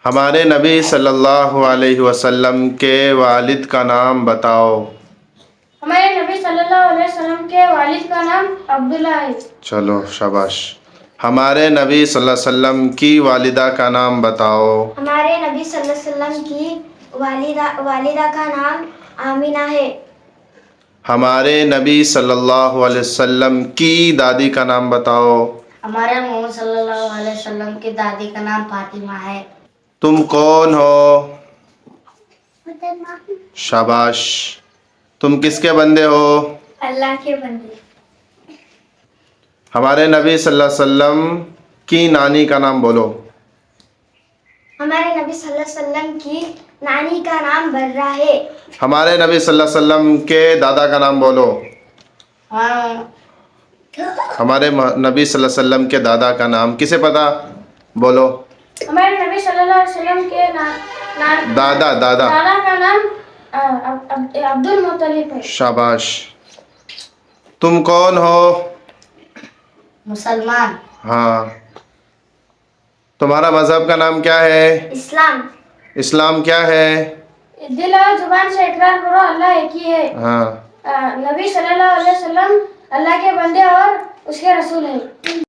ہمارے نبی صلی اللہ علیہ وسلم کے والد کا نام بتاؤ۔ ہمارے نبی صلی اللہ علیہ وسلم کے والد کا نام عبداللہ ہے۔ چلو شاباش۔ ہمارے نبی صلی اللہ علیہ وسلم کی والدہ کا نام بتاؤ۔ ہمارے نبی صلی اللہ علیہ وسلم کی والدہ کا نام آمینہ ہے۔ ہمارے نبی صلی اللہ علیہ وسلم کی دادی کا نام بتاؤ۔ ہمارے محمد صلی اللہ علیہ وسلم کی دادی کا نام فاطمہ ہے۔ تم کون ہو؟ شاباش۔ تم کس کے بندے ہو؟ اللہ کے بندے۔ ہمارے نبی صلی اللہ علیہ وسلم کی نانی کا نام بولو۔ ہمارے نبی صلی اللہ علیہ وسلم کی نانی کا نام برہ ہے۔ ہمارے نبی صلی اللہ علیہ وسلم کے دادا کا نام بولو۔ ہمارے نبی صلی اللہ علیہ وسلم کے دادا کا نام کسے پتا؟ بولو۔ ہمارے نبی صلی اللہ علیہ وسلم کے دادا کا نام عبد المطلب ہے۔ شاباش۔ تم کون ہو؟ مسلمان۔ ہاں۔ تمہارا مذہب کا نام کیا ہے؟ اسلام۔ اسلام کیا ہے؟ دل اور زبان سے اقرار کرو اللہ ایک ہی ہے۔ ہاں۔ نبی صلی اللہ علیہ وسلم اللہ کے بندے اور اس کے رسول ہیں۔